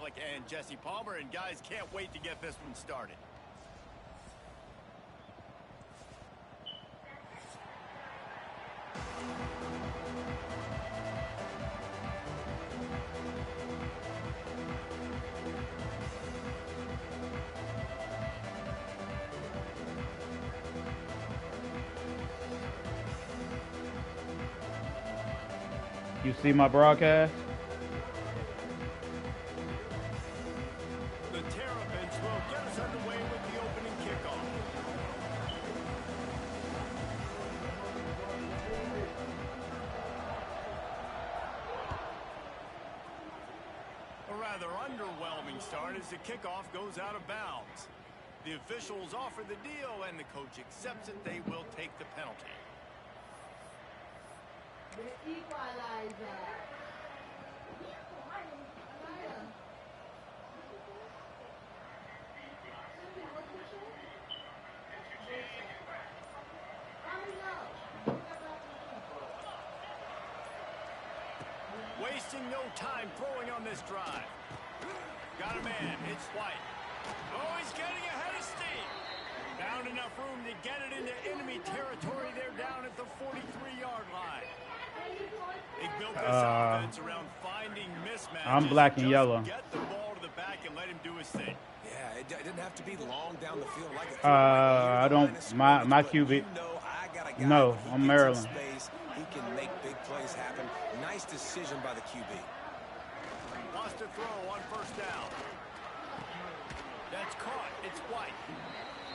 Malik and Jesse Palmer, and guys can't wait to get this one started. You see my broadcast? The Terrapins will get us underway with the opening kickoff. A rather underwhelming start as the kickoff goes out of bounds. The officials offer the deal, and the coach accepts it. They will take the penalty. The equalizer. Wasting no time throwing on this drive. Got a man. It's White. Oh, he's getting ahead of steam. Found enough room to get it into enemy territory. They're down at the 43-yard line. They built this offense around finding mismatches. I'm black and yellow. Get the ball to the back and let him do his thing. Yeah, it didn't have to be long down the field. Like I don't. My QB. No, I'm Maryland. He can make big plays happen. Nice decision by the QB. Wants to throw on first down. That's caught. It's White.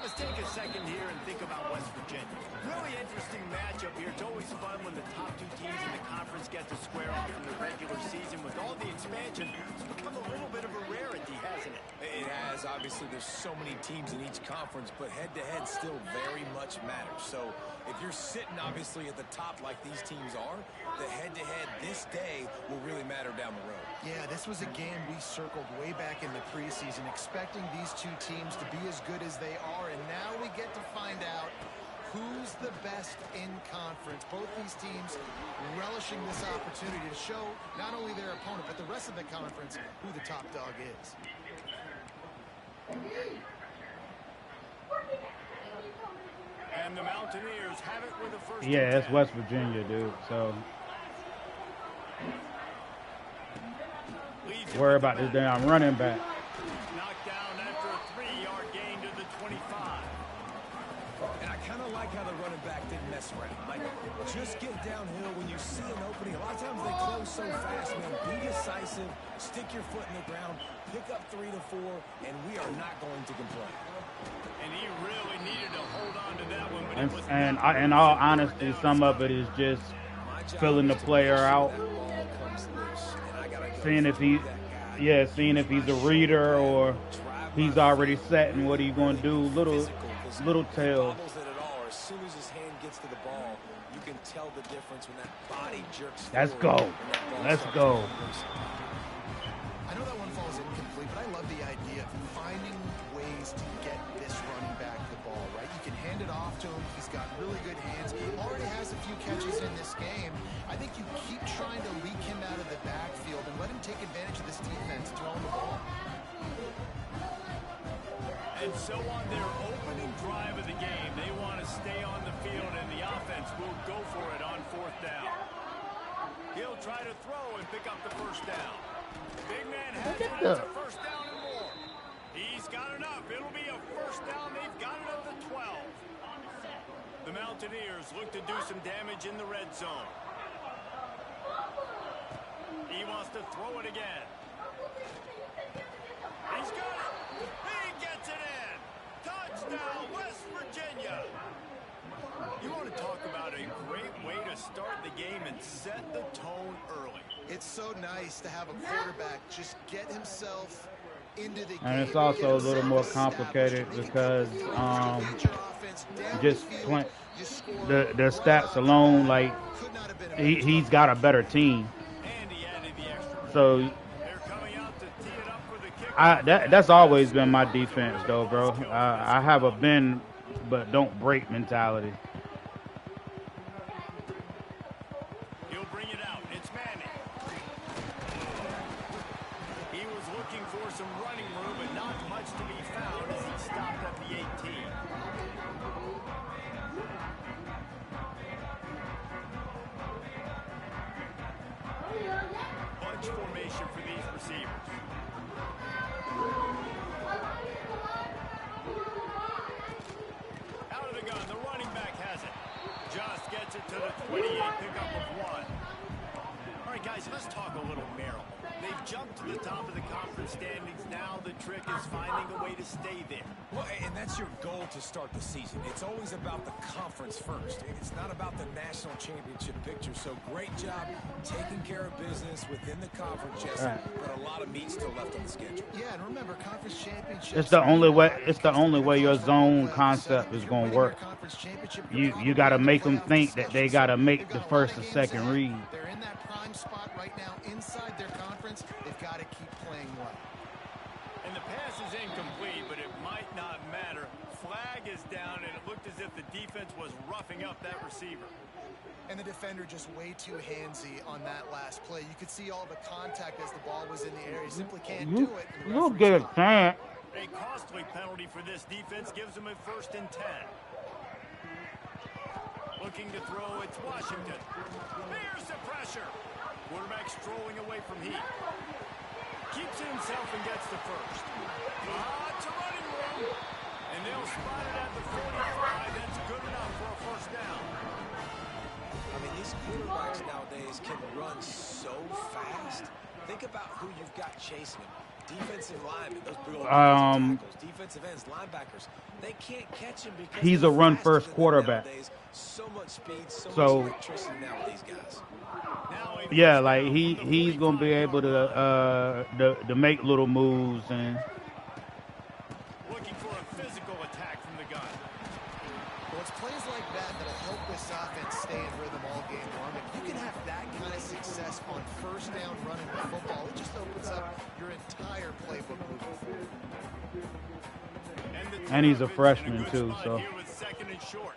Let's take a second here and think about West Virginia. Really interesting matchup here. It's always fun when the top two teams in the conference get to square off in the regular season. With all the expansion, it's become a little bit of a rarity, hasn't it? It has. Obviously, there's so many teams in each conference, but head-to-head still very much matters. So if you're sitting, obviously, at the top like these teams are, the head-to-head this day will really matter down the road. Yeah, this was a game we circled way back in the preseason, expecting these two teams to be as good as they are, and now we get to find out who's the best in conference. Both these teams relishing this opportunity to show not only their opponent, but the rest of the conference who the top dog is. And the Mountaineers have it with the first. Yeah, it's West Virginia, dude. So worry about this damn running back. Knocked down after a 3-yard gain to the 25. And I kind of like how the running back didn't mess around. Like, just get downhill when you see an opening. A lot of times they close so fast, man. Be decisive, stick your foot in the ground, pick up 3 to 4, and we are not going to complain. And he really needed to hold on to that one. But And in all honesty, some of it is just filling the player out, seeing if he's a reader or he's already set and what he's going to do. Little tell. As soon as his hand gets to the ball, you can tell the difference when that body jerks. Let's go. Let's go. I know that one falls incomplete, but I love the idea of finding ways to get this running back the ball, right? You can hand it off to him. He's got really good hands. He already has a few catches in this game. I think you keep trying to leak him out of the backfield and let him take advantage of this defense throwing the ball. And so on their opening drive of the game, they want to stay on the field, and the offense will go for it on 4th down. He'll try to throw and pick up the first down. Big man has it. It's a first down and more. He's got enough. It'll be a first down. They've got it at the 12. The Mountaineers look to do some damage in the red zone. He wants to throw it again. He's got it. He gets it in. Touchdown, West Virginia. You want to talk about a great way to start the game and set the tone early. It's so nice to have a quarterback just get himself into the game. And it's also a little more complicated because just the stats alone, like he's got a better team. So that's always been my defense, though, bro. I have a bend but don't break mentality. He'll bring it out. It's Manning. He was was looking for some running room, but not much to be found as he stopped at the 18. Bunch formation for these receivers. Out of the gun, the running back has it. Just gets it to the 28, pickup of 1. All right, guys, let's talk a little Maryland. They've jumped to the top of the conference standings. Now the trick is finding a way to stay there. Well, and that's your goal to start the season. It's always about the conference first. It's not about the national championship picture. So great job taking care of business within the conference, Jesse. But a lot of meat still left on the schedule. Yeah, and remember, conference championships. It's the only way. It's the only way your zone concept is going to work. You got to make them think that they got to make the first or second read. They're in that prime spot right now inside their conference. They've got to keep playing well. And the pass is incomplete, but it might not matter. Flag is down, and it looked as if the defense was roughing up that receiver. And the defender just way too handsy on that last play. You could see all the contact as the ball was in the air. He simply can't do it. You'll get a chance. A costly penalty for this defense gives them a 1st and 10. Looking to throw, it's Washington. There's the pressure. Quarterback strolling away from heat. Keeps it himself and gets the 1st. It's a running room. And they'll spot it at the 45. That's good enough for a 1st down. I mean, these quarterbacks nowadays can run so fast. Think about who you've got chasing them. Defensive linemen, those big old tackles, defensive ends, linebackers. They can't catch him because he's a run-first quarterback. So much speed, so much electricity now with these guys. Yeah, like he's gonna be able to make little moves and. Looking for a physical attack from the gun. Well, it's plays like that that'll help this offense stay in rhythm all game long. If you can have that kind of success on 1st down running the football, it just opens up your entire playbook moving forward. And he's a freshman too, so. Here with 2nd and short.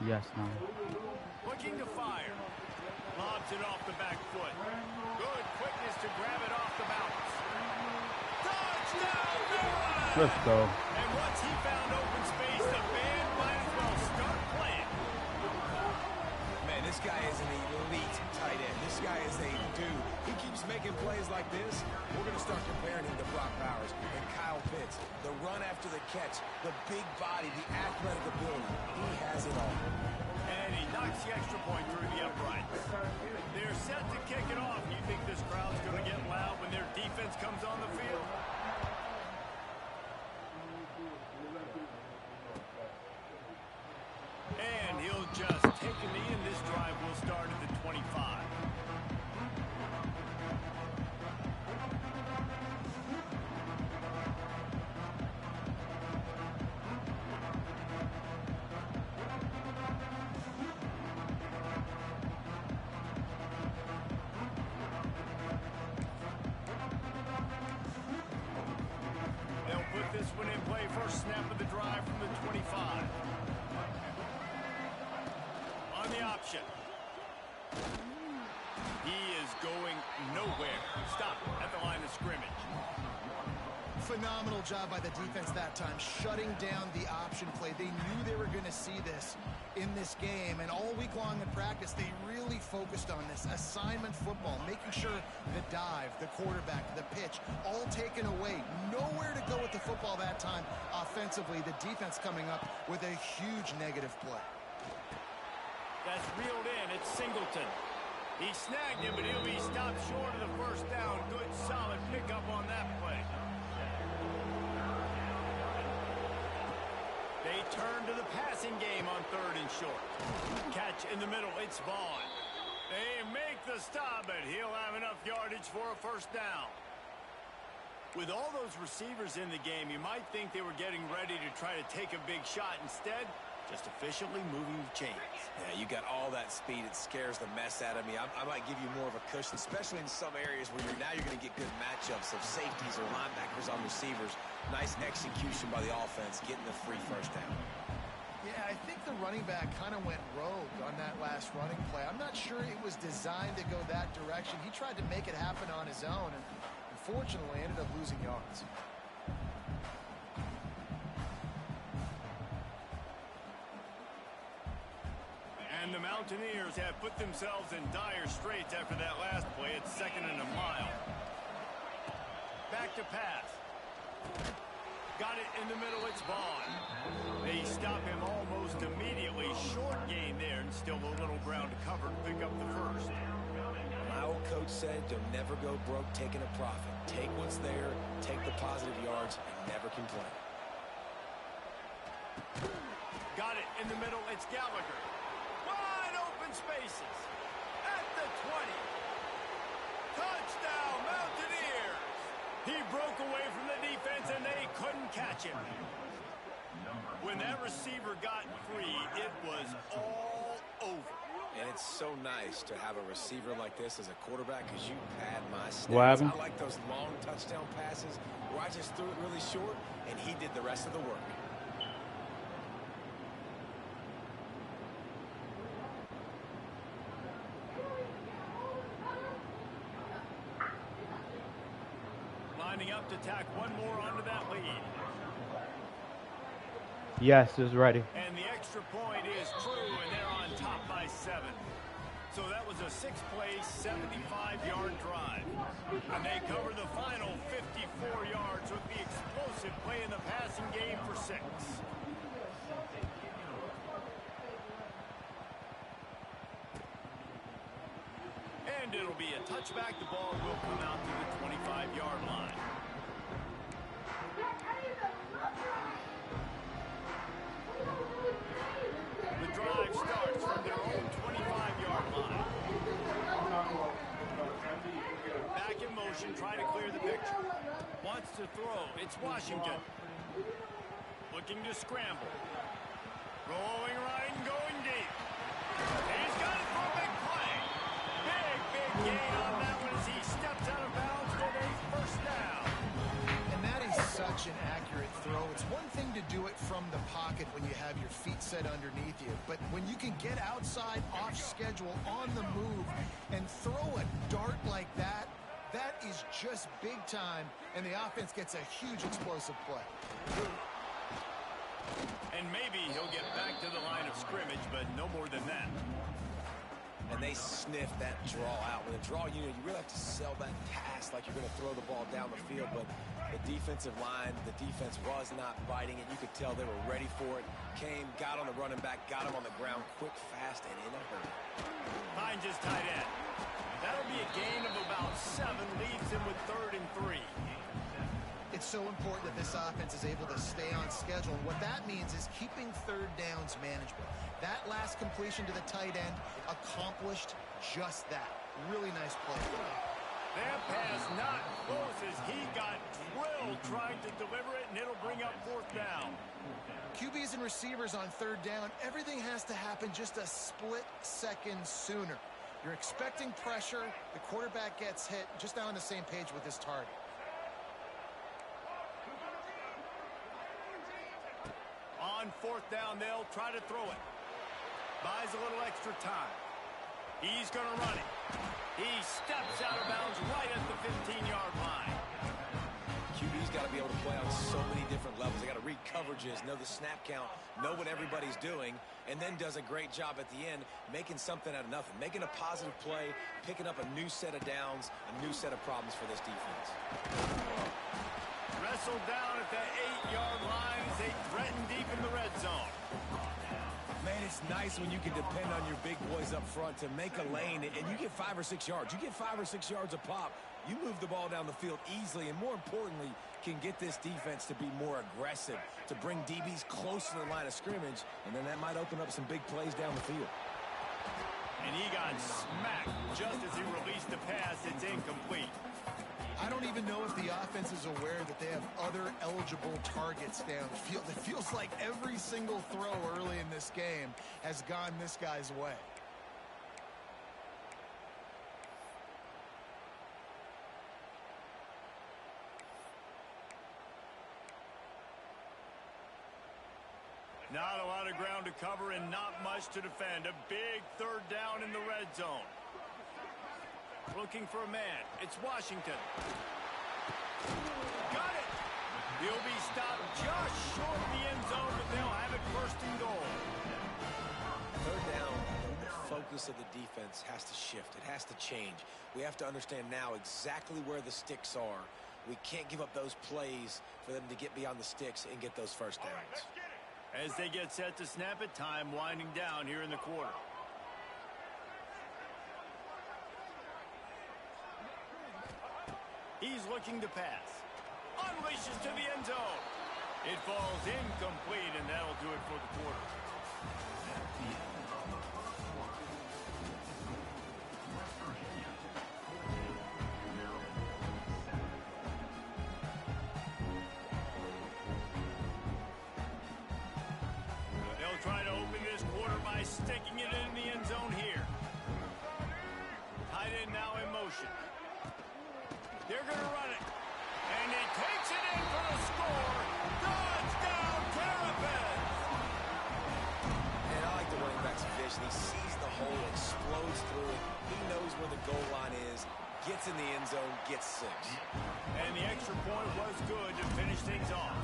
Yes, no. Looking to fire. Lobs it off the back foot. Good quickness to grab it off the bounce. Touchdown, Maryland! Let's go. And once he found open space, the band might as well start playing. Man, this guy is an elite tight end. This guy is a dude. He keeps making plays like this. We're going to start comparing him to Brock Bowers and Kyle Pitts. The run after the catch, the big body, the athletic ability. He has it all. And he knocks the extra point through the uprights. They're set to kick it off. You think this crowd's going to get loud when their defense comes on the field? And he'll just take a knee, and this drive will start at the 25. They'll put this one in play. First snap of the drive from the 25. On the option. He is going nowhere. Stop at the line of scrimmage. Phenomenal job by the defense that time, shutting down the option play. They knew they were going to see this in this game, and all week long in practice, they really focused on this assignment football, making sure the dive, the quarterback, the pitch, all taken away. Nowhere to go with the football that time offensively. The defense coming up with a huge negative play. That's reeled in. It's Singleton. He snagged him, but he'll be stopped short of the 1st down. Good, solid pickup on that play. They turn to the passing game on 3rd and short. Catch in the middle. It's Vaughn. They make the stop, but he'll have enough yardage for a 1st down. With all those receivers in the game, you might think they were getting ready to try to take a big shot. Instead, just efficiently moving the chains. Yeah, you got all that speed. It scares the mess out of me. I might give you more of a cushion, especially in some areas where you're going to get good matchups of safeties or linebackers on receivers. Nice execution by the offense, getting the free 1st down. Yeah, I think the running back kind of went rogue on that last running play. I'm not sure it was designed to go that direction. He tried to make it happen on his own, and unfortunately ended up losing yards. And the Mountaineers have put themselves in dire straits after that last play. It's 2nd and a mile. Back to pass. Got it in the middle. It's Vaughn. They stop him almost immediately. Short gain there, and still a little ground to cover to pick up the first. My old coach said, don't never go broke taking a profit. Take what's there, take the positive yards, and never complain. Got it in the middle. It's Gallagher. Wide open spaces. At the 20. Touchdown, Mountaineers. He broke away from the defense, and they couldn't catch him. When that receiver got free, it was all over. And it's so nice to have a receiver like this as a quarterback because you pad my stats. What happened? I like those long touchdown passes where I just threw it really short, and he did the rest of the work. Lining up to tack one more onto that lead. Yes, it's ready. And the extra point is true, and they're on top by 7. So that was a 6-play, 75-yard drive. And they cover the final 54 yards with the explosive play in the passing game for 6. And it'll be a touchback. The ball will come out to the 25-yard line. The drive starts from their own 25-yard line. Back in motion, trying to clear the picture. Wants to throw. It's Washington. Looking to scramble. Rolling right and going deep. He's got it for a big play. Big gain on that one as he steps out of bounds for a first down. And that is such an accurate throw. It's one thing to do it from the pocket when you have your feet set underneath you, but when you can get outside, off schedule, on the move, and throw a dart like that, that is just big time, and the offense gets a huge explosive play. And maybe he'll get back to the line of scrimmage, but no more than that. And they sniff that draw out. With a draw unit, you really have to sell that pass like you're going to throw the ball down the field. But the defensive line, the defense was not biting it. You could tell they were ready for it. Came, got on the running back, got him on the ground quick, fast, and in a hurry. Finds his tight end. That'll be a gain of about 7. Leads him with 3rd and 3. It's so important that this offense is able to stay on schedule. And what that means is keeping third downs manageable. That last completion to the tight end accomplished just that. Really nice play. That pass not close as he got drilled trying to deliver it, and it'll bring up 4th down. QBs and receivers on 3rd down, everything has to happen just a split second sooner. You're expecting pressure, the quarterback gets hit, just not on the same page with his target. On 4th down, they'll try to throw it. Buys a little extra time. He's going to run it. He steps out of bounds right at the 15-yard line. QB's got to be able to play on so many different levels. They got to read coverages, know the snap count, know what everybody's doing, and then does a great job at the end making something out of nothing, making a positive play, picking up a new set of downs, a new set of problems for this defense. Wrestled down at the 8-yard line as they threaten deep in the red zone. Man, it's nice when you can depend on your big boys up front to make a lane, and you get 5 or 6 yards. You get 5 or 6 yards a pop. You move the ball down the field easily, and more importantly, can get this defense to be more aggressive, to bring DBs close to the line of scrimmage, and then that might open up some big plays down the field. And he got smacked just as he released the pass. It's incomplete. I don't even know if the offense is aware that they have other eligible targets downfield. It feels like every single throw early in this game has gone this guy's way. Not a lot of ground to cover and not much to defend. A big third down in the red zone. Looking for a man. It's Washington. Got it. He'll be stopped just short of the end zone, but they'll have it first and goal. Third down, the focus of the defense has to shift. It has to change. We have to understand now exactly where the sticks are. We can't give up those plays for them to get beyond the sticks and get those first downs. As they get set to snap it, time winding down here in the quarter. He's looking to pass. Unleashes to the end zone. It falls incomplete, and that'll do it for the quarter. Try to open this quarter by sticking it in the end zone here. Tight end now in motion. They're going to run it. And he takes it in for the score. Touchdown, Terrapins! And I like the running back's vision. He sees the hole, explodes through it. He knows where the goal line is, gets in the end zone, gets 6. And the extra point was good to finish things off.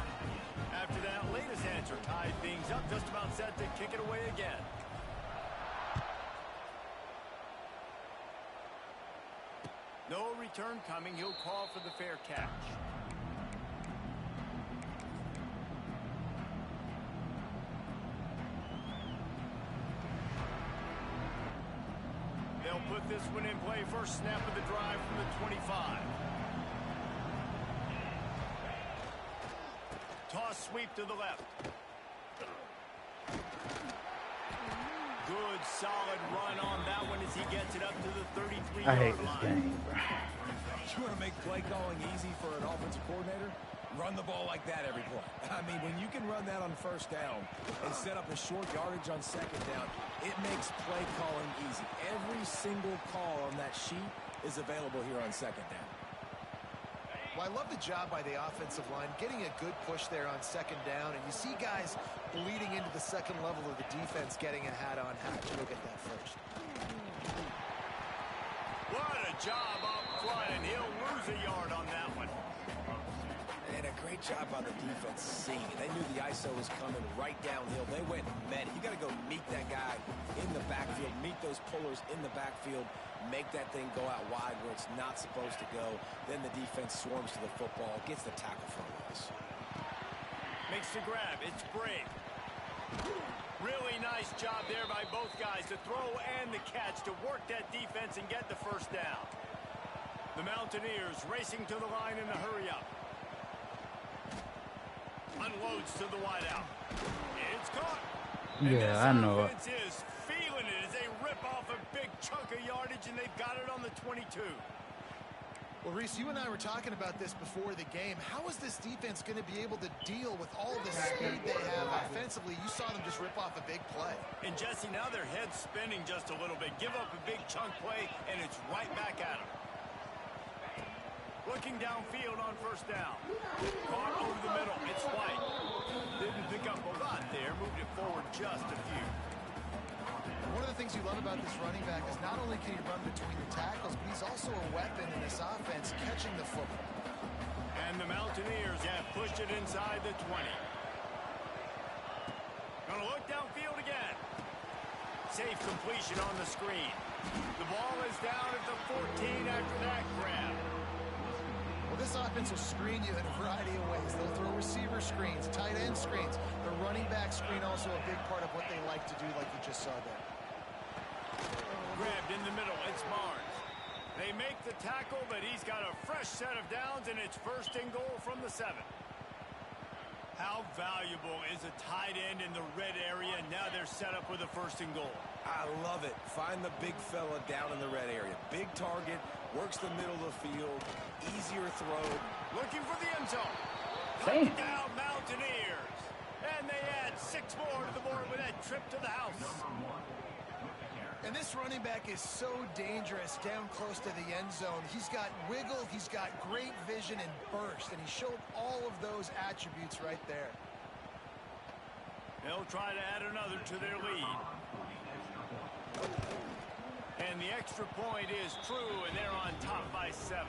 After that latest answer tied things up, just about set to kick it away again. No return coming. He'll call for the fair catch. They'll put this one in play. First snap of the drive from the 25. Toss sweep to the left. Good solid run on that one as he gets it up to the 33-yard line. I hate this game, bro. You want to make play calling easy for an offensive coordinator? Run the ball like that every play. I mean, when you can run that on first down and set up a short yardage on second down, it makes play calling easy. Every single call on that sheet is available here on second down. Well, I love the job by the offensive line, getting a good push there on second down, and you see guys bleeding into the second level of the defense getting a hat-on-hat to look at that first. What a job up front, and he'll lose a yard on that one. And a great job by the defense seeing it. They knew the ISO was coming right downhill. They went and met it. You got to go meet that guy in the backfield, meet those pullers in the backfield, make that thing go out wide where it's not supposed to go. Then the defense swarms to the football, gets the tackle for a loss. Makes the grab. It's brave. Really nice job there by both guys, the throw and the catch, to work that defense and get the first down. The Mountaineers racing to the line in a hurry-up. Unloads to the wideout. It's caught. Yeah, I know it. This offense is feeling it as they rip off a big chunk of yardage, and they've got it on the 22. Well, Reese, you and I were talking about this before the game. How is this defense going to be able to deal with all the speed they have offensively? You saw them just rip off a big play. And, Jesse, now their head's spinning just a little bit. Give up a big chunk play, and it's right back at them. Looking downfield on first down. Caught over the middle. It's White. Didn't pick up a lot there. Moved it forward just a few. One of the things you love about this running back is not only can he run between the tackles, but he's also a weapon in this offense catching the football. And the Mountaineers have pushed it inside the 20. Gonna look downfield again. Safe completion on the screen. The ball is down at the 14 after that grab. Well, this offense will screen you in a variety of ways. They'll throw receiver screens, tight end screens. The running back screen also a big part of what they like to do, like you just saw there. Grabbed in the middle. It's Barnes. They make the tackle, but he's got a fresh set of downs, and it's first and goal from the 7. How valuable is a tight end in the red area? Now they're set up with a first and goal. I love it. Find the big fella down in the red area. Big target, works the middle of the field, easier throw. Looking for the end zone. Damn. Touchdown, Mountaineers. And they add 6 more to the board with that trip to the house. And this running back is so dangerous down close to the end zone. He's got wiggle, he's got great vision and burst, and he showed all of those attributes right there. They'll try to add another to their lead. And the extra point is true, and they're on top by 7.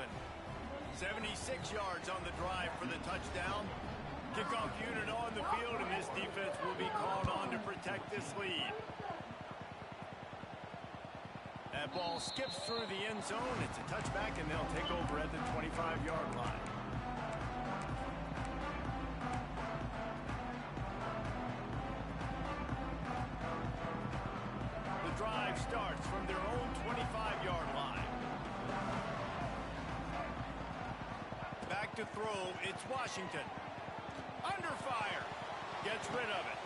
76 yards on the drive for the touchdown. Kickoff unit on the field, and this defense will be called on to protect this lead. That ball skips through the end zone. It's a touchback, and they'll take over at the 25-yard line. The drive starts from their own 25-yard line. Back to throw, it's Washington. Under fire. Gets rid of it.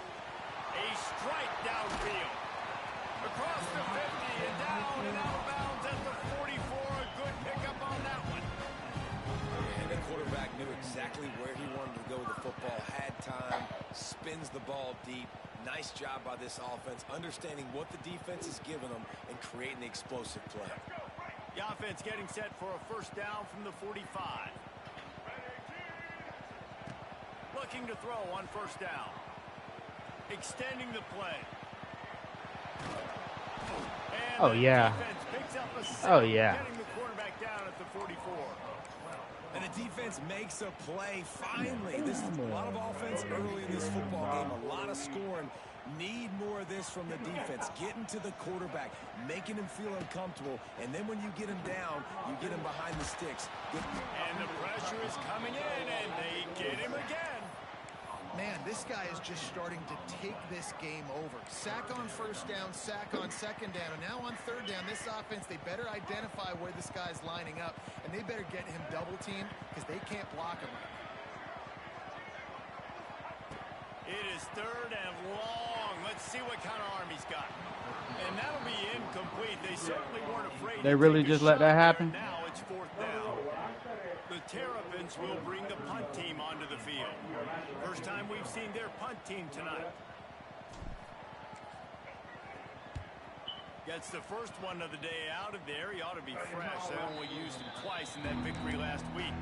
A strike downfield. Across the 50 and down and out of bounds at the 44. A good pickup on that one. And the quarterback knew exactly where he wanted to go with the football. Had time. Spins the ball deep. Nice job by this offense, understanding what the defense is giving them and creating the explosive play. The offense getting set for a first down from the 45. Looking to throw on first down. Extending the play. And oh, yeah. Oh, yeah. Getting the quarterback down at the 44. And the defense makes a play. Finally, this is a lot of offense early in this football game. A lot of scoring. Need more of this from the defense. Getting to the quarterback, making him feel uncomfortable, and then when you get him down, you get him behind the sticks. And the pressure is coming in, and they get him again. Man, this guy is just starting to take this game over. Sack on first down, sack on second down, and now on third down, this offense, they better identify where this guy's lining up, and they better get him double-teamed because they can't block him. It is third and long. Let's see what kind of arm he's got. And that'll be incomplete. They certainly weren't afraid. They really just let that happen? Now it's fourth down. The Terrapins will bring the punt team onto the field. First time we've seen their punt team tonight. Gets the first one of the day out of there. He ought to be fresh. They only used him twice in that victory last week.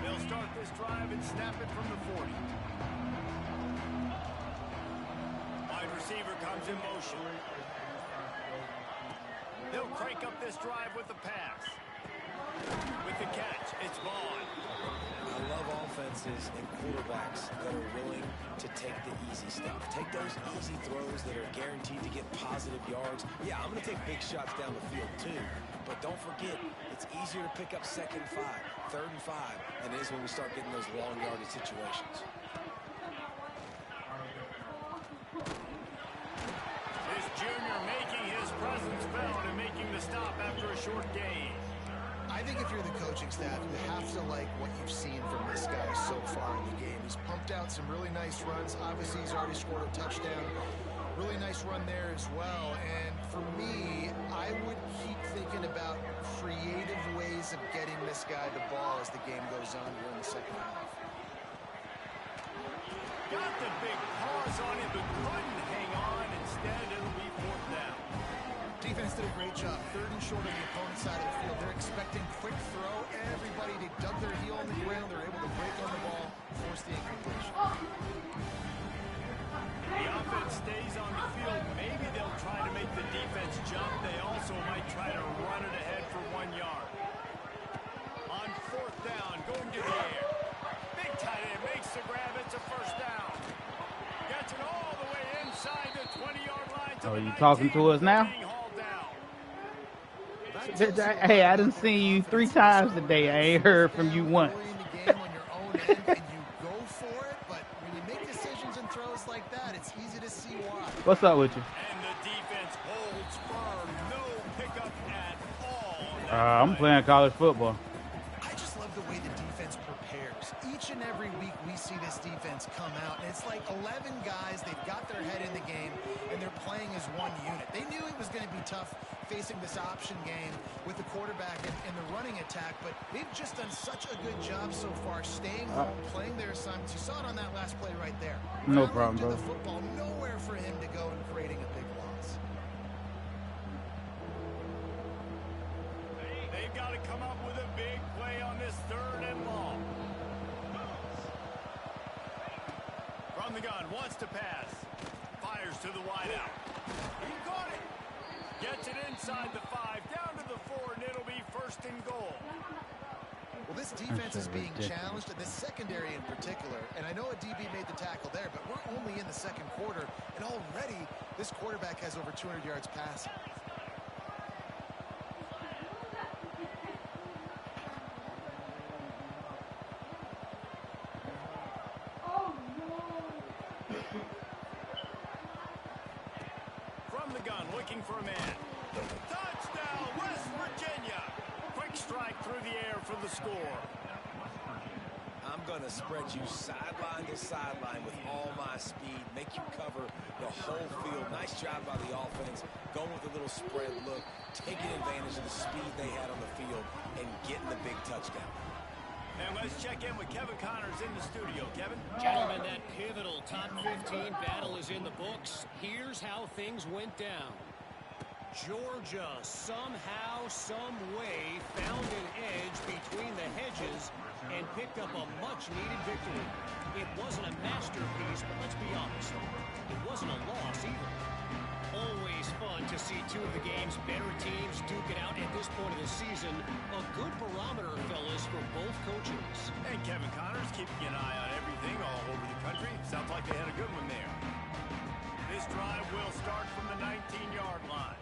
They'll start this drive and snap it from the 40. Wide receiver comes in motion. They'll crank up this drive with the pass. With the catch, it's Vaughn. I love offenses and quarterbacks that are willing to take the easy stuff. Take those easy throws that are guaranteed to get positive yards. Yeah, I'm going to take big shots down the field too. But don't forget, it's easier to pick up second and 5, third and 5 than it is when we start getting those long yardage situations. This junior making his presence felt and making the stop after a short gain. I think if you're the coaching staff, you have to like what you've seen from this guy so far in the game. He's pumped out some really nice runs. Obviously, he's already scored a touchdown. Really nice run there as well. And for me, I would keep thinking about creative ways of getting this guy the ball as the game goes on here in the second half. Got the big pause on it, but couldn't hang on. Instead, it'll be fourth down. Defense did a great job. Third and short on the opponent's side of the field. They're expecting quick throw. Everybody, they dug their heel on the ground. They're able to break on the ball, force the incompletion. The offense stays on the field. Maybe they'll try to make the defense jump. They also might try to run it ahead for 1 yard. On fourth down, going to the air. Big tight end makes the grab. It's a first down. Gets it all the way inside the 20-yard line. Oh, you talking to us now? Hey, I done seen you 3 times today. I ain't heard from you once. You go for it, but when you make decisions and throws like that, it's easy to see why. What's up with you? And the defense holds firm. No pickup at all. I'm playing college football. I just love the way the defense prepares. Each and every week we see this defense come out, and it's like 11 guys. They've got their head in the game, and they're playing as one unit. They knew it was going to be tough facing this option game with the quarterback and the running attack, but they've just done such a good job so far staying home, playing their assignments. You saw it on that last play right there. No problem, bro. The football, nowhere for him to go and creating a big loss. They've got to come up with a big play on this 3rd and long. From the gun, wants to pass. Fires to the wideout. He caught it. Gets it inside the 5, down to the 4, and it'll be 1st and goal. Well, this defense is being challenged, and the secondary in particular. And I know a DB made the tackle there, but we're only in the 2nd quarter, and already this quarterback has over 200 yards passing. From the gun, looking for a man. Touchdown, West Virginia. Quick strike through the air for the score. I'm going to spread you sideline to sideline with all my speed, make you cover the whole field. Nice job by the offense, going with a little spread look, taking advantage of the speed they had on the field, and getting the big touchdown. And let's check in with Kevin Connors in the studio. Kevin? Gentlemen, that pivotal top 15 battle is in the books. Here's how things went down. Georgia somehow, some way found an edge between the hedges and picked up a much-needed victory. It wasn't a masterpiece, but let's be honest, it wasn't a loss either. Always fun to see two of the game's better teams duke it out at this point of the season. A good barometer, fellas, for both coaches. And Kevin Connors keeping an eye on everything all over the country. Sounds like they had a good one there. This drive will start from the 19-yard line.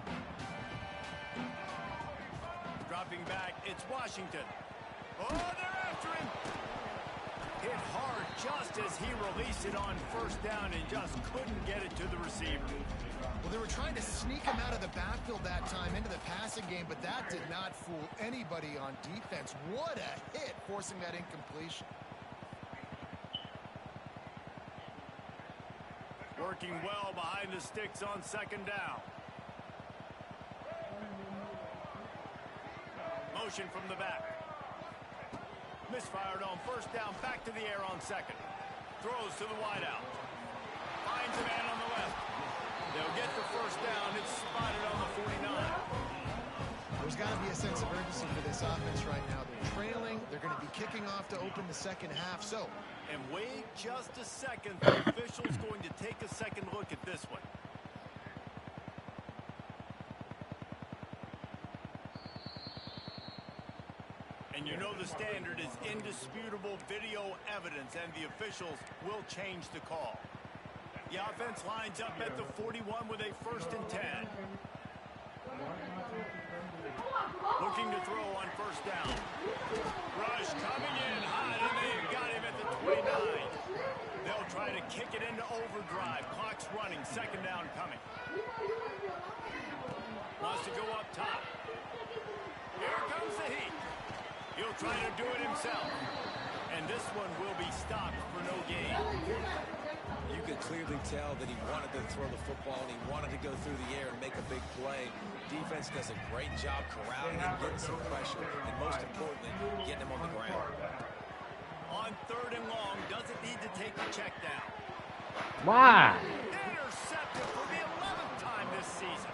Dropping back, it's Washington. Oh, they're after him. Hit hard just as he released it on 1st down and just couldn't get it to the receiver. Well, they were trying to sneak him out of the backfield that time into the passing game, but that did not fool anybody on defense. What a hit, forcing that incompletion. Working well behind the sticks on 2nd down. Motion from the back. Misfired on 1st down, back to the air on 2nd. Throws to the wideout. Finds a man on the left. They'll get the 1st down. It's spotted on the 49. There's got to be a sense of urgency for this offense right now. They're trailing. They're going to be kicking off to open the 2nd half. So, and wait just a second. The official's going to take a second look at this one. And you know the standard is indisputable video evidence, and the officials will change the call. The offense lines up at the 41 with a 1st and 10. Looking to throw on 1st down. Rush coming in hot, and they've got him at the 29. They'll try to kick it into overdrive. Clock's running, 2nd down coming. Wants to go up top. Here comes the heat. He'll try to do it himself. And this one will be stopped for no gain. You could clearly tell that he wanted to throw the football and he wanted to go through the air and make a big play. Defense does a great job corralling him, getting some pressure, and most importantly, getting him on the ground. On 3rd and long, doesn't need to take the check down. Why? Intercepted for the 11th time this season.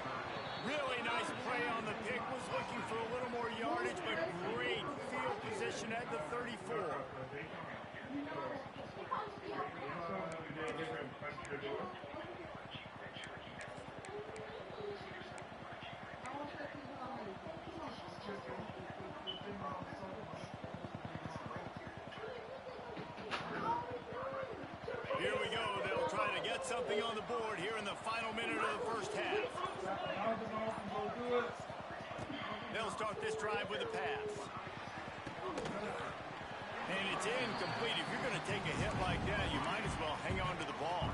Really nice play on the pick. Was looking for a little more yardage, but great field position at the 34. Here we go. They'll try to get something on the board here in the final minute of the 1st half. They'll start this drive with a pass. And it's incomplete. If you're going to take a hit like that, you might as well hang on to the ball.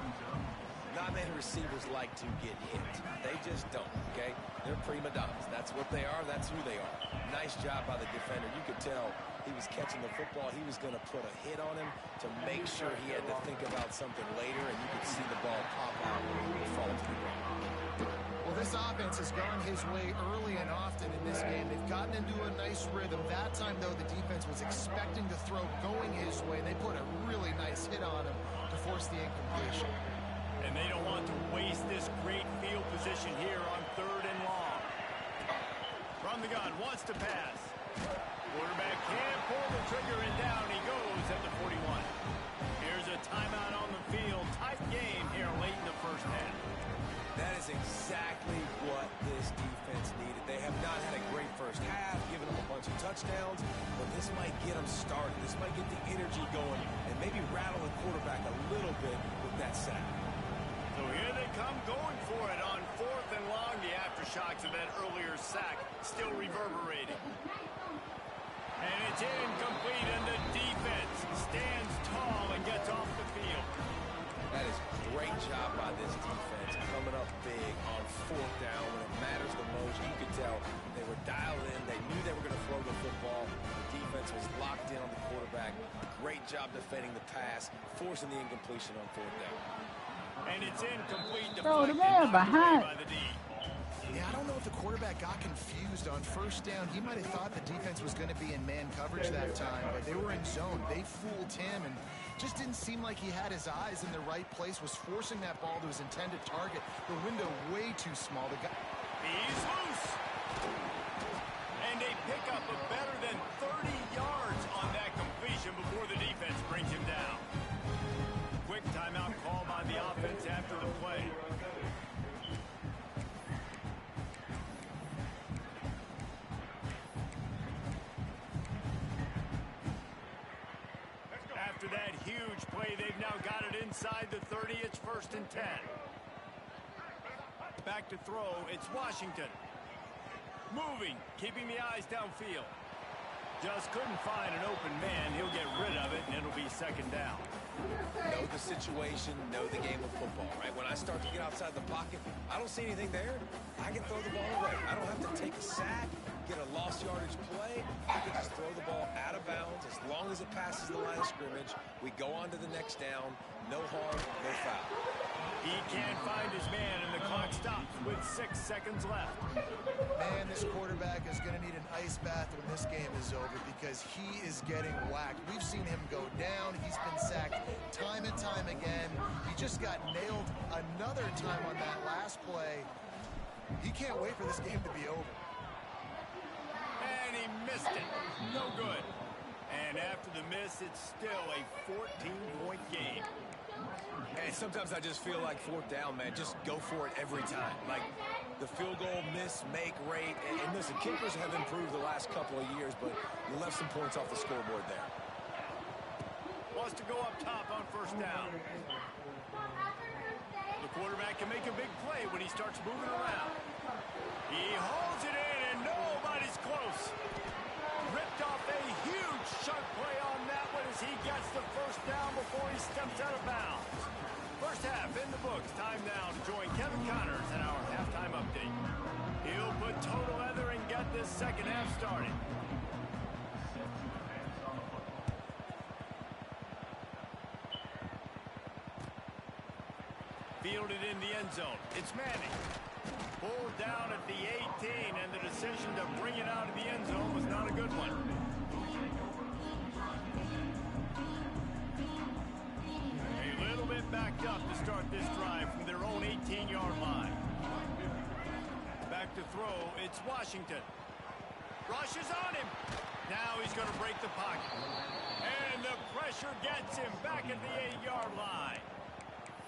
Not many receivers like to get hit. They just don't, okay? They're prima donnas. That's what they are. That's who they are. Nice job by the defender. You could tell he was catching the football. He was going to put a hit on him to make sure he had to think about something later, and you could see the ball pop out and fall to the ground. well, this offense has gone his way early and often in this game. They've gotten into a nice rhythm. That time, though, the defense was expecting the throw going his way. They put a really nice hit on him to force the incompletion. And they don't want to waste this great field position here on 3rd and long. From the gun, wants to pass. Quarterback can't pull the trigger, and down he goes at the 41. Here's a timeout on the field. Tight game here late in the first half. That is exactly what this defense needed. They have not had a great first half, giving them a bunch of touchdowns, but this might get them started. This might get the energy going and maybe rattle the quarterback a little bit with that sack. So here they come going for it on 4th and long. The aftershocks of that earlier sack still reverberating. And it's incomplete, and the defense stands tall and gets off the field. That is a great job by this defense, coming up big on 4th down when it matters the most. You could tell they were dialed in. They knew they were going to throw the football. The defense was locked in on the quarterback. Great job defending the pass, forcing the incompletion on 4th down. And it's incomplete. Throw the man behind. By the D. Yeah, I don't know if the quarterback got confused on 1st down. He might have thought the defense was going to be in man coverage that time, but they were in zone. They fooled him and just didn't seem like he had his eyes in the right place, was forcing that ball to his intended target. The window way too small. He's loose. And they pick up a better than 30 yards on that completion before the defense brings him down. Quick timeout call by the offense after the play. After that huge play, they've now got it inside the 30. It's 1st and 10. Back to throw. It's Washington. Moving, keeping the eyes downfield. Just couldn't find an open man. He'll get rid of it, and it'll be 2nd down. Know the situation, know the game of football, right? When I start to get outside the pocket, I don't see anything there. I can throw the ball away. I don't have to take a sack, get a lost yardage play. I can just throw the ball out of bounds. As long as it passes the line of scrimmage, we go on to the next down. No harm, no foul. He can't find his man, and the clock stops with 6 seconds left. Man, this quarterback is going to need an ice bath when this game is over because he is getting whacked. We've seen him go down. He's been sacked time and time again. He just got nailed another time on that last play. He can't wait for this game to be over. And he missed it. No good. And after the miss, it's still a 14-point game. And sometimes I just feel like 4th down, man, just go for it every time. Like the field goal miss, make rate. And listen, kickers have improved the last couple of years, but you left some points off the scoreboard there. Wants to go up top on 1st down. The quarterback can make a big play when he starts moving around. He holds it in, and nobody's close. Ripped off a huge chunk play on that one as he gets the 1st down before he steps out of bounds. First half in the books. Time now to join Kevin Connors in our halftime update. He'll put total leather and get this 2nd half started. Fielded in the end zone. It's Manning. Pulled down at the 18, and the decision to bring it out of the end zone was not a good one. A little bit backed up to start this drive from their own 18-yard line. Back to throw, it's Washington. Rushes on him. Now he's going to break the pocket. And the pressure gets him back at the 8-yard line.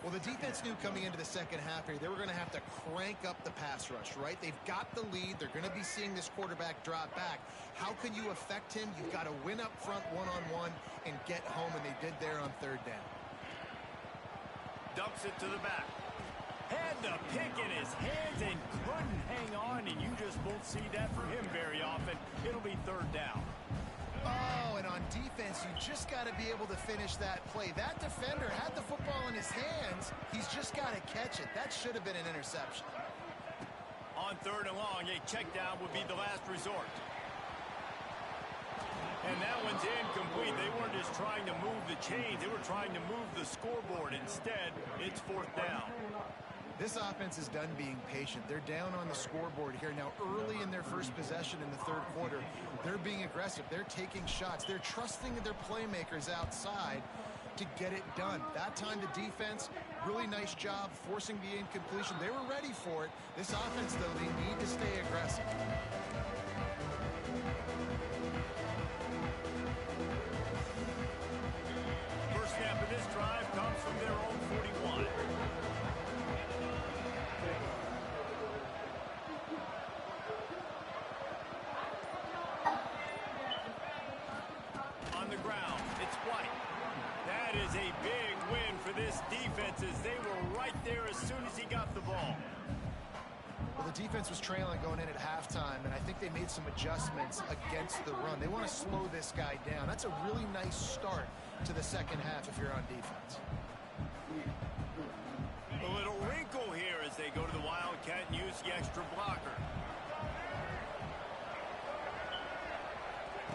Well, the defense knew coming into the 2nd half here, they were going to have to crank up the pass rush, right? They've got the lead. They're going to be seeing this quarterback drop back. How can you affect him? You've got to win up front one-on-one and get home, and they did there on 3rd down. Dumps it to the back. Had the pick in his hands and couldn't hang on, and you just won't see that from him very often. It'll be 3rd down. Oh, and on defense, you just got to be able to finish that play. That defender had the football in his hands. He's just got to catch it. That should have been an interception. On 3rd and long, a check down would be the last resort. And that one's incomplete. They weren't just trying to move the chains. They were trying to move the scoreboard. Instead, it's 4th down. This offense is done being patient. They're down on the scoreboard here. Now, early in their first possession in the 3rd quarter, they're being aggressive. They're taking shots. They're trusting their playmakers outside to get it done. That time, the defense, really nice job forcing the incompletion. They were ready for it. This offense, though, they need to stay aggressive. defense as they were right there as soon as he got the ball. Well, the defense was trailing going in at halftime, and I think they made some adjustments against the run. They want to slow this guy down. That's a really nice start to the second half if you're on defense. A little wrinkle here as they go to the Wildcat and use the extra blocker.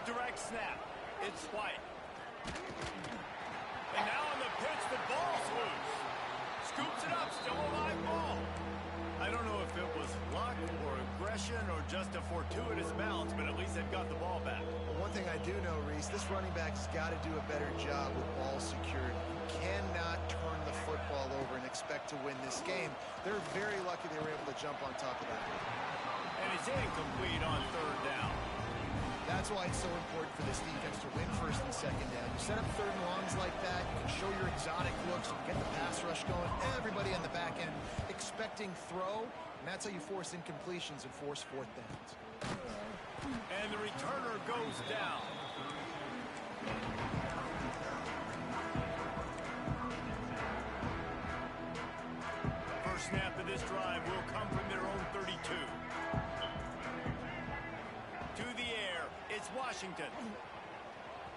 Direct snap. It's White. And now on the pitch, the ball's loose. Scoops it up, still a live ball. I don't know if it was luck or aggression or just a fortuitous bounce, but at least they've got the ball back. Well, one thing I do know, Reese, this running back's got to do a better job with ball security. You cannot turn the football over and expect to win this game. They're very lucky they were able to jump on top of that. And it's incomplete on third down. That's why it's so important for this defense to win first and second down. You set up third and longs like that, you can show your exotic looks, you can get the pass rush going, everybody on the back end expecting throw, and that's how you force incompletions and force fourth downs. And the returner goes down. First snap of this drive will come from their own 32. To the air, it's Washington.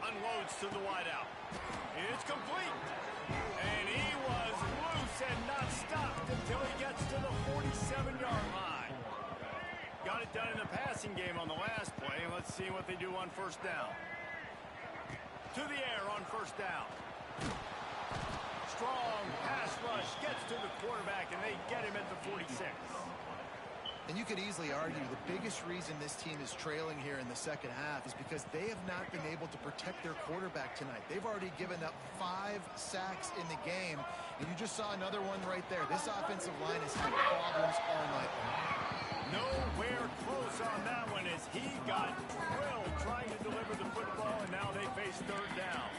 Unloads to the wideout. It's complete. And he was loose and not stopped until he gets to the 47-yard line. Got it done in the passing game on the last play. Let's see what they do on first down. To the air on first down. Strong pass rush gets to the quarterback, and they get him at the 46. And you could easily argue the biggest reason this team is trailing here in the second half is because they have not been able to protect their quarterback tonight. They've already given up 5 sacks in the game, and you just saw another one right there. This offensive line has had problems all night long. Nowhere close on that one as he got drilled trying to deliver the football, and now they face third down.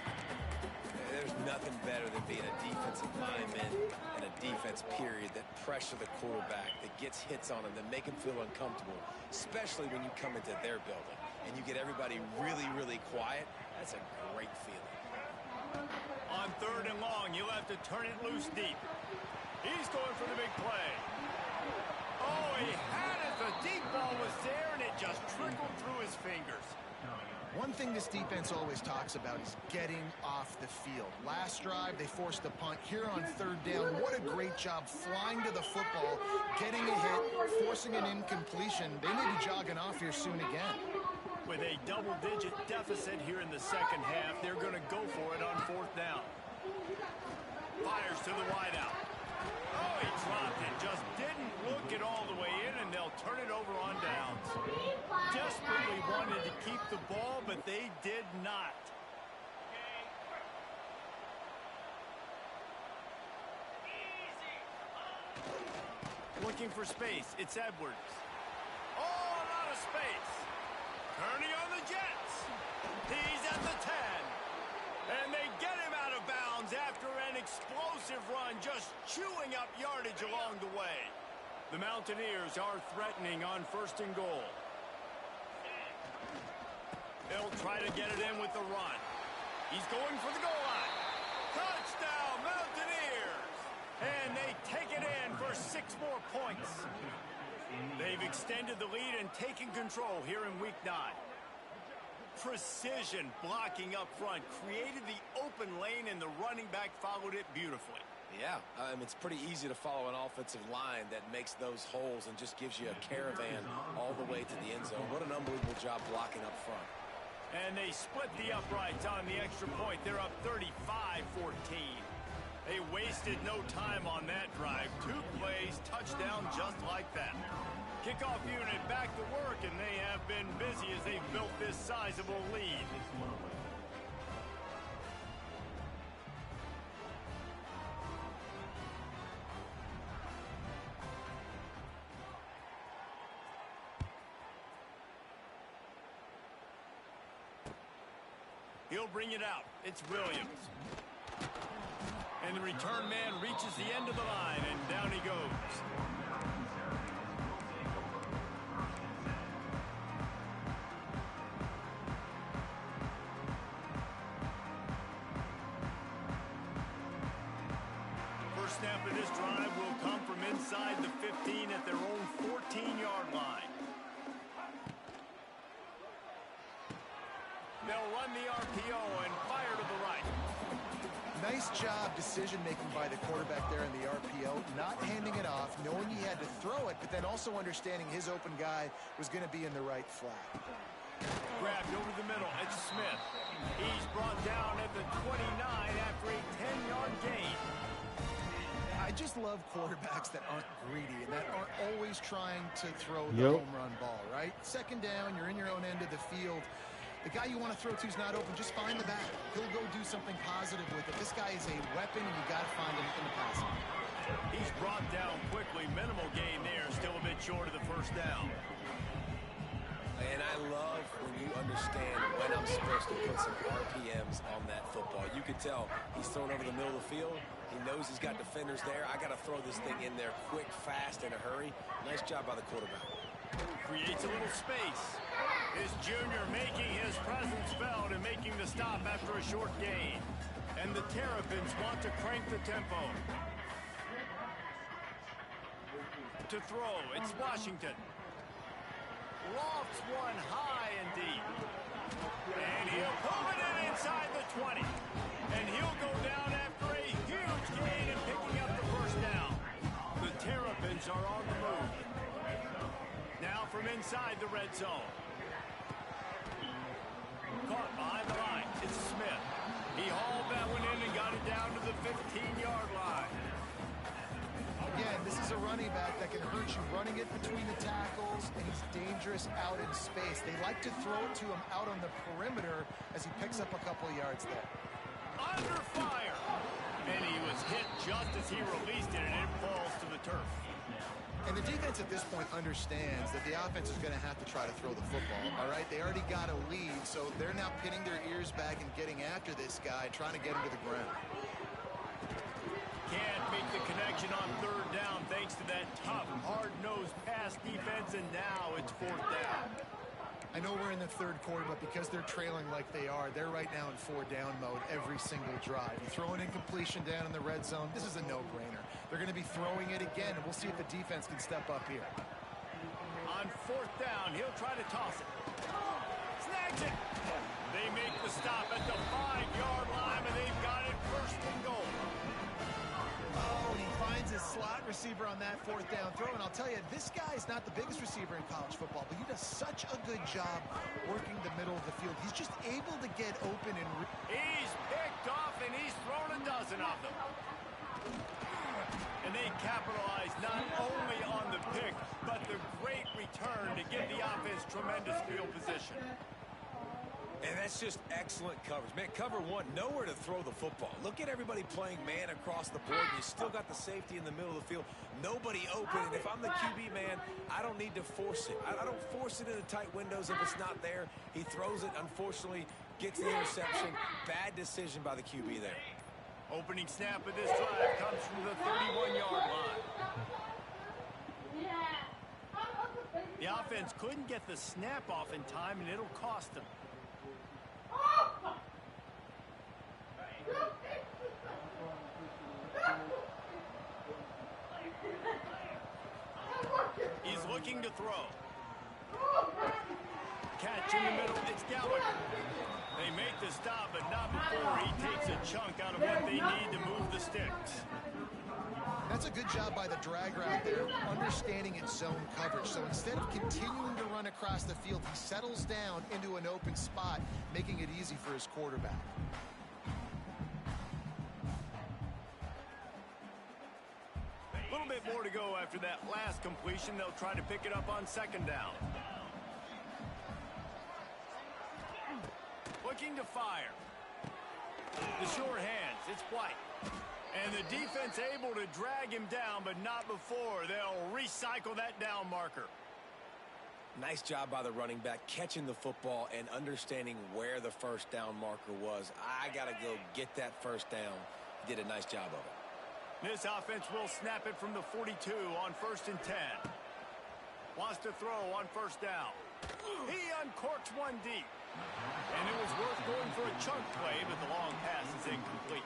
There's nothing better than being a defensive lineman and a defense period that pressure the quarterback, that gets hits on him, that make him feel uncomfortable, especially when you come into their building and you get everybody really, really quiet. That's a great feeling. On third and long, you'll have to turn it loose deep. He's going for the big play. Oh, he had it. The deep ball was there, and it just trickled through his fingers. One thing this defense always talks about is getting off the field. Last drive, they forced a punt. Here on third down, what a great job flying to the football, getting a hit, forcing an incompletion. They may be jogging off here soon again. With a double-digit deficit here in the second half, they're going to go for it on fourth down. Fires to the wideout. Oh, he dropped it. Just didn't look it all the way in, and they'll turn it over on downs. Desperately wanted to keep the ball, but they did not. Looking for space. It's Edwards. Oh, a lot of space. Kearney on the Jets. He's at the 10. And they get him out of bounds after an explosive run, just chewing up yardage along the way. The Mountaineers are threatening on first and goal. They'll try to get it in with the run. He's going for the goal line. Touchdown, Mountaineers! And they take it in for 6 more points. They've extended the lead and taken control here in Week 9. Precision blocking up front created the open lane, and the running back followed it beautifully. Yeah, it's pretty easy to follow an offensive line that makes those holes and just gives you a caravan all the way to the end zone. What an unbelievable job blocking up front. And they split the uprights on the extra point. They're up 35-14. They wasted no time on that drive. 2 plays, touchdown just like that. Kickoff unit back to work, and they have been busy as they've built this sizable lead. He'll bring it out. It's Williams. And the return man reaches the end of the line, and down he goes. snap of this drive will come from inside the 15 at their own 14-yard line. They'll run the RPO and fire to the right. Nice job decision-making by the quarterback there in the RPO, not handing it off, knowing he had to throw it, but then also understanding his open guy was going to be in the right flat. Grabbed over the middle. It's Smith. He's brought down at the 29 after a 10-yard gain. I just love quarterbacks that aren't greedy and that aren't always trying to throw the home run ball, right? Second down, you're in your own end of the field. The guy you want to throw to is not open. Just find the back. He'll go do something positive with it. This guy is a weapon, and you got to find him in the passing. He's brought down quickly. Minimal gain there. Still a bit short of the first down. And I love when you understand when I'm supposed to put some RPMs on that football. You can tell he's thrown over the middle of the field. He knows he's got defenders there. I got to throw this thing in there quick, fast, in a hurry. Nice job by the quarterback. Creates a little space. His junior making his presence felt and making the stop after a short gain. And the Terrapins want to crank the tempo. To throw, it's Washington. Lofts one high and deep. And he'll pull it in inside the 20. And he'll go down after a huge gain and picking up the first down. The Terrapins are on the move. Now from inside the red zone. Caught behind the line. It's Smith. He hauled that one in and got it down to the 15-yard line. Again, this is a running back that can hurt you running it between the tackles, and he's dangerous out in space. They like to throw it to him out on the perimeter as he picks up a couple of yards there. Under fire. And he was hit just as he released it, and it falls to the turf. And the defense at this point understands that the offense is going to have to try to throw the football, all right? They already got a lead, so they're now pinning their ears back and getting after this guy, trying to get him to the ground. Can't make the connection on third down thanks to that tough, hard-nosed pass defense, and now it's fourth down. I know we're in the third quarter, but because they're trailing like they are, they're right now in four-down mode every single drive. You throw an incompletion down in the red zone, this is a no-brainer. They're going to be throwing it again, and we'll see if the defense can step up here. On fourth down, he'll try to toss it. Snags it. They make the stop at the 5-yard line, and they've got it first and goal. Oh, and he finds his slot receiver on that fourth down throw, and I'll tell you, this guy is not the biggest receiver in college football, but he does such a good job working the middle of the field. He's just able to get open and... He's picked off, and he's thrown a dozen of them. And they capitalize not only on the pick, but the great return to give the offense tremendous field position. And that's just excellent coverage. Man, cover one, nowhere to throw the football. Look at everybody playing man across the board. You still got the safety in the middle of the field. Nobody open. And if I'm the QB, man, I don't need to force it. I don't force it into tight windows if it's not there. He throws it, unfortunately, gets the interception. Bad decision by the QB there. Opening snap of this drive comes from the 31-yard line. The offense couldn't get the snap off in time, and it'll cost them. He's looking to throw. Catch in the middle. It's Gallagher. They make the stop, but not before he takes a chunk out of what they need to move the sticks. That's a good job by the drag route there, understanding its zone coverage. So instead of continuing to run across the field, he settles down into an open spot, making it easy for his quarterback. A little bit more to go after that last completion. They'll try to pick it up on second down. Looking to fire. The short hands. It's White. And the defense able to drag him down, but not before. They'll recycle that down marker. Nice job by the running back, catching the football and understanding where the first down marker was. I got to go get that first down. He did a nice job of it. This offense will snap it from the 42 on 1st and 10. Wants to throw on first down. He uncorks one deep. And it was worth going for a chunk play, but the long pass is incomplete.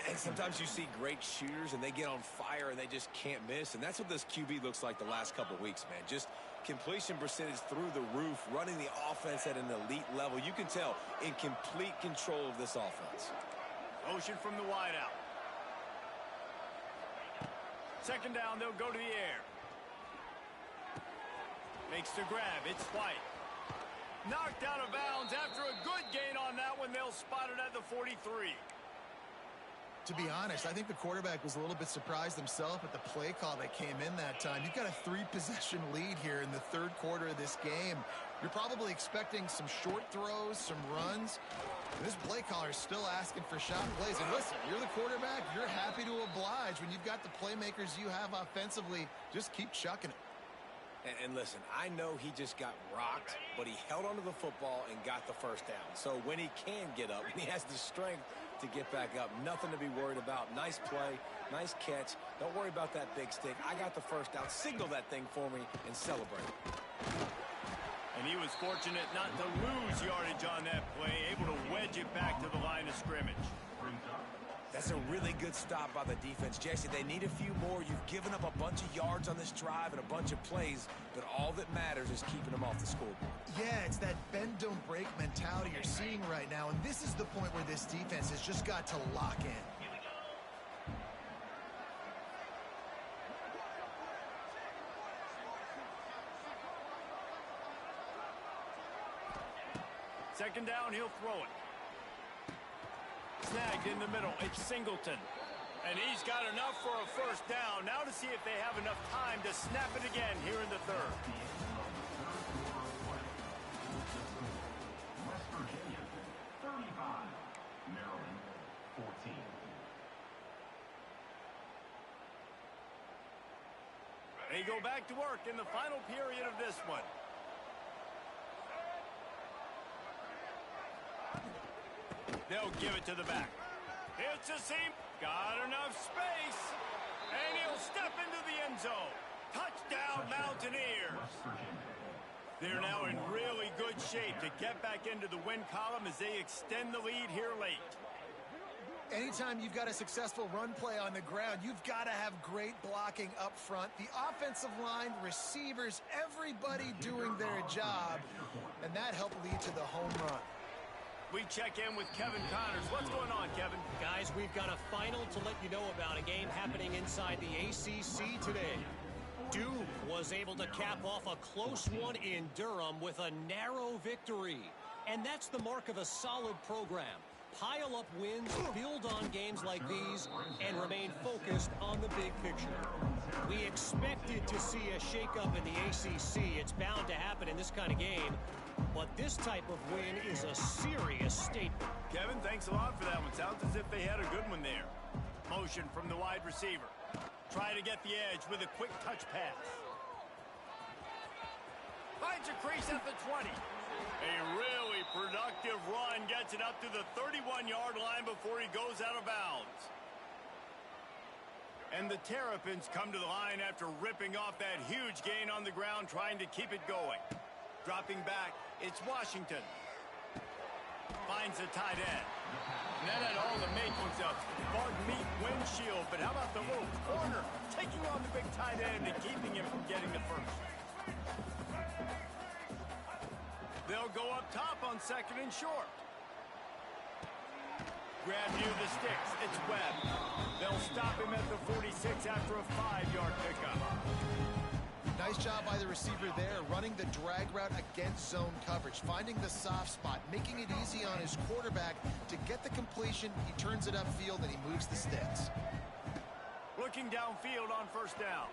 And sometimes you see great shooters and they get on fire and they just can't miss. And that's what this QB looks like the last couple of weeks, man. Just completion percentage through the roof, running the offense at an elite level. You can tell in complete control of this offense. Motion from the wideout. Second down, they'll go to the air. Makes the grab. It's White. Knocked out of bounds after a good gain on that one. They'll spot it at the 43. To be honest, I think the quarterback was a little bit surprised himself at the play call that came in that time. You've got a 3-possession lead here in the third quarter of this game. You're probably expecting some short throws, some runs. And this play caller is still asking for shot plays. And listen, you're the quarterback. You're happy to oblige. When you've got the playmakers you have offensively, just keep chucking it. And listen, I know he just got rocked, but he held onto the football and got the first down. So when he can get up, he has the strength to get back up. Nothing to be worried about. Nice play, nice catch. Don't worry about that big stick. I got the first down. Signal that thing for me and celebrate. And he was fortunate not to lose yardage on that play, able to wedge it back to the line of scrimmage. That's a really good stop by the defense. Jesse, they need a few more. You've given up a bunch of yards on this drive and a bunch of plays, but all that matters is keeping them off the scoreboard. Yeah, it's that bend, don't break mentality you're seeing right now, and this is the point where this defense has just got to lock in. Second down, he'll throw it. Snagged in the middle. It's Singleton. And he's got enough for a first down. Now to see if they have enough time to snap it again here in the third. West Virginia, 35. Maryland, 14. They go back to work in the final period of this one. They'll give it to the back. It's a seam. Got enough space. And he'll step into the end zone. Touchdown, Mountaineers. They're now in really good shape to get back into the win column as they extend the lead here late. Anytime you've got a successful run play on the ground, you've got to have great blocking up front. The offensive line, receivers, everybody doing their job. And that helped lead to the home run. We check in with Kevin Connors. What's going on, Kevin? Guys, we've got a final to let you know about, a game happening inside the ACC today. Duke was able to cap off a close one in Durham with a narrow victory. And that's the mark of a solid program. Pile up wins, build on games like these, and remain focused on the big picture. We expected to see a shakeup in the ACC. It's bound to happen in this kind of game. But this type of win is a serious statement. Kevin, thanks a lot for that one. Sounds as if they had a good one there. Motion from the wide receiver. Try to get the edge with a quick touch pass. Finds a crease at the 20. A really productive run gets it up to the 31-yard line before he goes out of bounds. And the Terrapins come to the line after ripping off that huge gain on the ground, trying to keep it going. Dropping back, it's Washington. Finds a tight end. And that had all the makings of bug meat windshield, but how about the little corner taking on the big tight end and keeping him from getting the first? They'll go up top on second and short. Grab near the sticks. It's Webb. They'll stop him at the 46 after a 5-yard pickup. Nice job by the receiver there, running the drag route against zone coverage, finding the soft spot, making it easy on his quarterback to get the completion. He turns it upfield and he moves the sticks. Looking downfield on first down.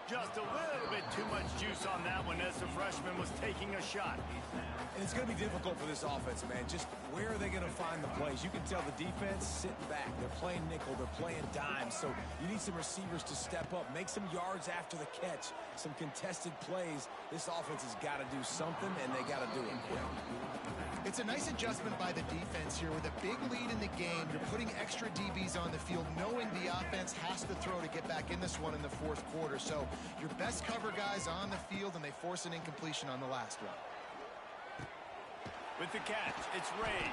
Just a little bit too much juice on that one as the freshman was taking a shot. And it's going to be difficult for this offense, man. Just where are they going to find the plays? You can tell the defense sitting back. They're playing nickel. They're playing dime. So you need some receivers to step up, make some yards after the catch, some contested plays. This offense has got to do something, and they got to do it quick. It's a nice adjustment by the defense here. With a big lead in the game, you're putting extra DBs on the field, knowing the offense has to throw to get back in this one in the fourth quarter. So your best cover guys on the field, and they force an incompletion on the last one. With the catch, it's Ray.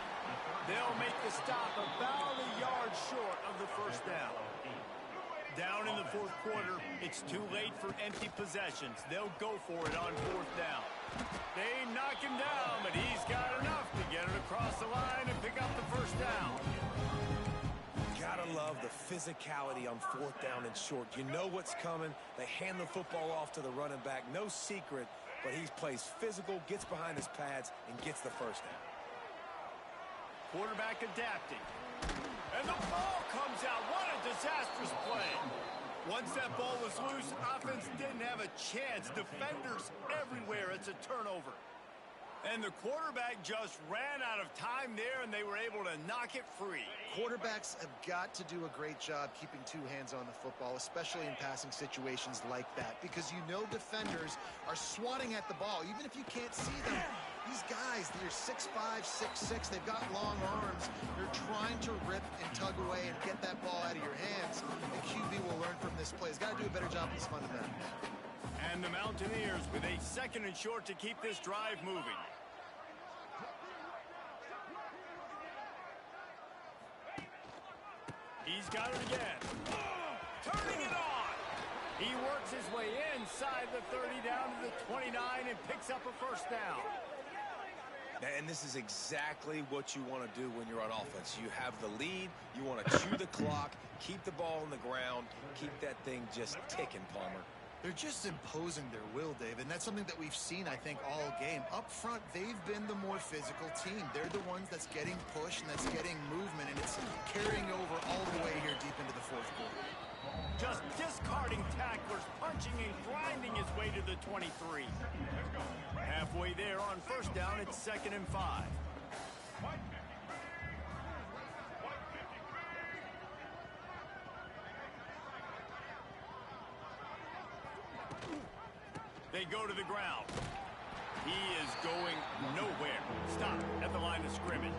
They'll make the stop about a yard short of the first down. Down in the fourth quarter, it's too late for empty possessions. They'll go for it on fourth down. They knock him down, but he's got enough to get it across the line and pick up the first down. Gotta love the physicality on fourth down and short. You know what's coming. They hand the football off to the running back. No secret, but he plays physical, gets behind his pads, and gets the first down. Quarterback adapting. And the ball comes out. What a disastrous play. Once that ball was loose, offense didn't have a chance. Defenders everywhere. It's a turnover. And the quarterback just ran out of time there, and they were able to knock it free. Quarterbacks have got to do a great job keeping two hands on the football, especially in passing situations like that, because you know defenders are swatting at the ball. Even if you can't see them, these guys, they're 6'5", 6'6", they've got long arms. They're trying to rip and tug away and get that ball out of your hands. The QB will learn from this play. He's got to do a better job with his fundamentals. And the Mountaineers with a second and short to keep this drive moving. He's got it again. Turning it on. He works his way inside the 30 down to the 29 and picks up a first down. And this is exactly what you want to do when you're on offense. You have the lead. You want to chew the clock, keep the ball on the ground, keep that thing just ticking, Palmer. They're just imposing their will, Dave, and that's something that we've seen, I think, all game. Up front, they've been the more physical team. They're the ones that's getting pushed and that's getting movement, and it's carrying over all the way here deep into the fourth quarter. Just discarding tacklers, punching and grinding his way to the 23. Halfway there on first down, it's 2nd and 5. They go to the ground. He is going nowhere. Stop at the line of scrimmage.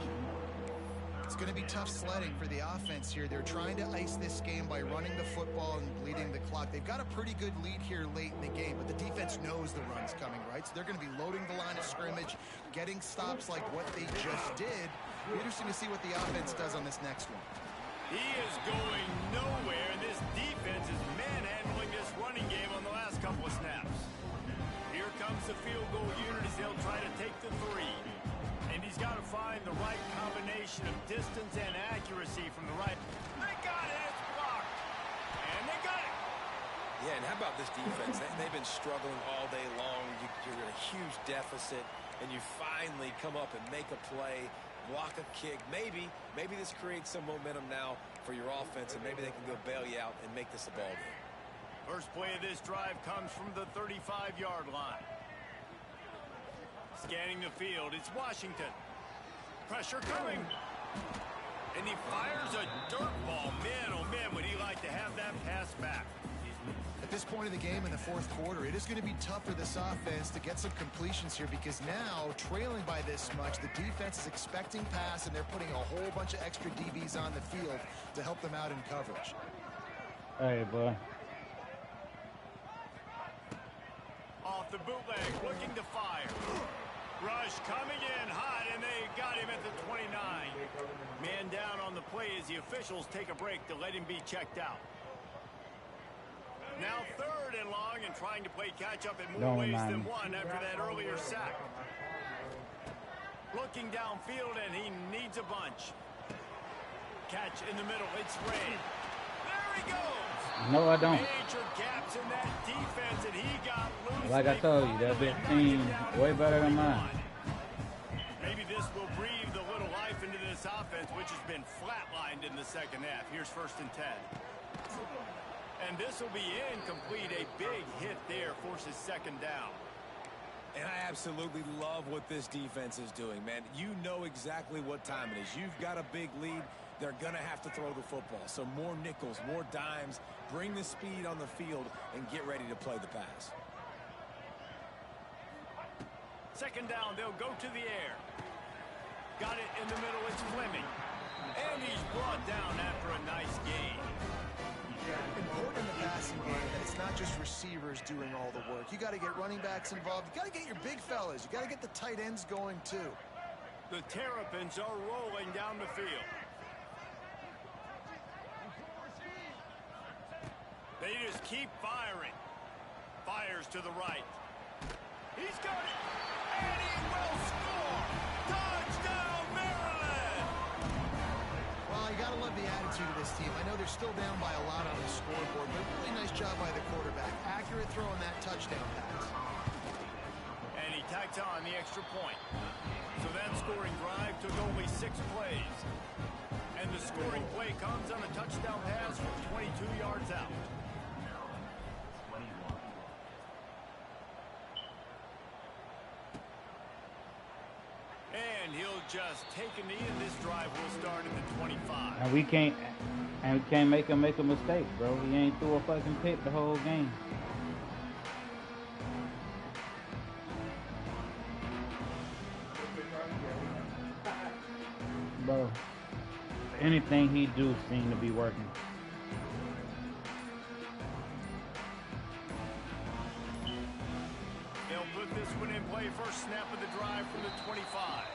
It's going to be tough sledding for the offense here. They're trying to ice this game by running the football and bleeding the clock. They've got a pretty good lead here late in the game, but the defense knows the run's coming, right? So they're going to be loading the line of scrimmage, getting stops like what they just did. Be interesting to see what the offense does on this next one. He is going nowhere, and this defense is manhandling this running game on the last couple of snaps. Here comes the field goal unit as they'll try to take the 3. And he's got to find the right combination of distance and accuracy from the right. They got it. It's blocked. And they got it. Yeah, and how about this defense? They've been struggling all day long. You're in a huge deficit, and you finally come up and make a play, block a kick. Maybe this creates some momentum now for your offense, and maybe they can go bail you out and make this a ball game. First play of this drive comes from the 35-yard line. Scanning the field, it's Washington. Pressure coming. And he fires a dirt ball. Man, oh man, would he like to have that pass back. At this point of the game in the fourth quarter, it is going to be tough for this offense to get some completions here because now, trailing by this much, the defense is expecting pass, and they're putting a whole bunch of extra DBs on the field to help them out in coverage. Hey, boy. Off the bootleg, looking to fire. Rush coming in hot, and they got him at the 29. Man down on the play as the officials take a break to let him be checked out. Now 3rd and long, and trying to play catch-up in more ways than one after that earlier sack. Looking downfield, and he needs a bunch. Catch in the middle, it's Ray. There he goes. No, I don't. Major gaps in that defense, and he got loose. Like I told you, that big team way better than mine. Maybe this will breathe a little life into this offense, which has been flatlined in the second half. Here's 1st and 10. And this will be incomplete. A big hit there forces 2nd down. And I absolutely love what this defense is doing, man. You know exactly what time it is. You've got a big lead. They're going to have to throw the football. So more nickels, more dimes, bring the speed on the field, and get ready to play the pass. 2nd down, they'll go to the air. Got it in the middle, it's Fleming. And he's brought down after a nice gain. Important in the passing game that it's not just receivers doing all the work. You got to get running backs involved. You got to get your big fellas. You got to get the tight ends going too. The Terrapins are rolling down the field. They just keep firing. Fires to the right. He's got it, and he will score! Touchdown, Maryland! Well, you got to love the attitude of this team. I know they're still down by a lot on the scoreboard, but really nice job by the quarterback. Accurate throw on that touchdown pass. And he tacked on the extra point. So that scoring drive took only 6 plays. And the scoring play comes on a touchdown pass from 22 yards out. And he'll just take a knee, and this drive will start at the 25. And we can't make him make a mistake, bro. He ain't threw a fucking pick the whole game. Bro, anything he do seem to be working. They'll put this one in play first snap of the drive from the 25.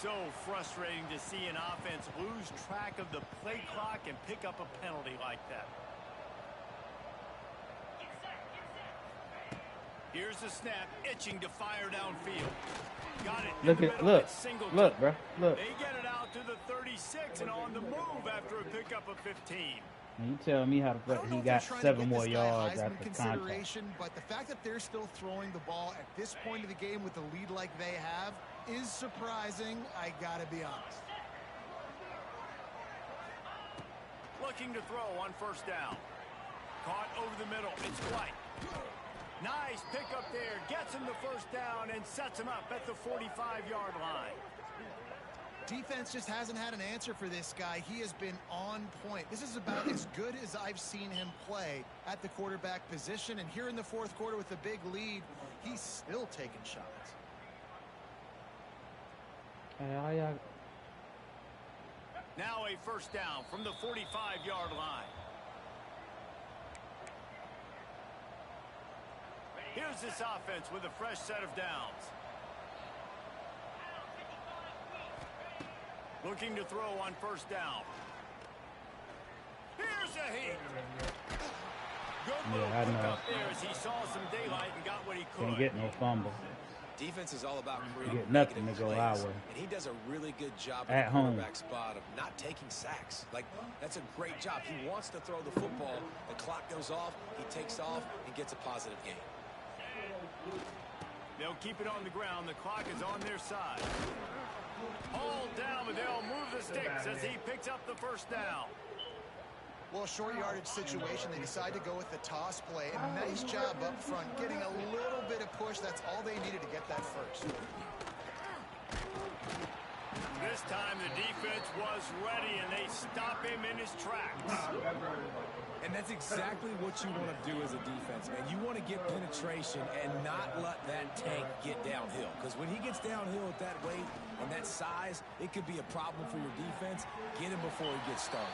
So frustrating to see an offense lose track of the play clock and pick up a penalty like that. Here's the snap, itching to fire downfield. Got it. Look, bro. Look. They get it out to the 36 and on the move after a pickup of 15. You tell me how the fuck he got 7 more yards after contact. But the fact that they're still throwing the ball at this point of the game with the lead like they have is surprising, I gotta be honest. Looking to throw on first down. Caught over the middle. It's White. Nice pickup there. Gets him the first down and sets him up at the 45-yard line. Defense just hasn't had an answer for this guy. He has been on point. This is about as good as I've seen him play at the quarterback position. And here in the fourth quarter with a big lead, he's still taking shots. Now a first down from the 45-yard line. Here's this offense with a fresh set of downs. Looking to throw on first down. Here's a hit. Good little pickup there as he saw some daylight and got what he could. Can't get no fumble. Defense is all about creating get nothing to go plays, our way. and he does a really good job At at the home. quarterback spot of not taking sacks. Like, that's a great job. He wants to throw the football. The clock goes off. He takes off and gets a positive gain. They'll keep it on the ground. The clock is on their side. Hauled down, but they'll move the sticks as he picks up the first down. Well, short yardage situation, they decide to go with the toss play. And nice job up front, getting a little bit of push. That's all they needed to get that first. This time the defense was ready, and they stop him in his tracks. And that's exactly what you want to do as a defense, man. You want to get penetration and not let that tank get downhill. Because when he gets downhill at that weight and that size, it could be a problem for your defense. Get him before he gets started.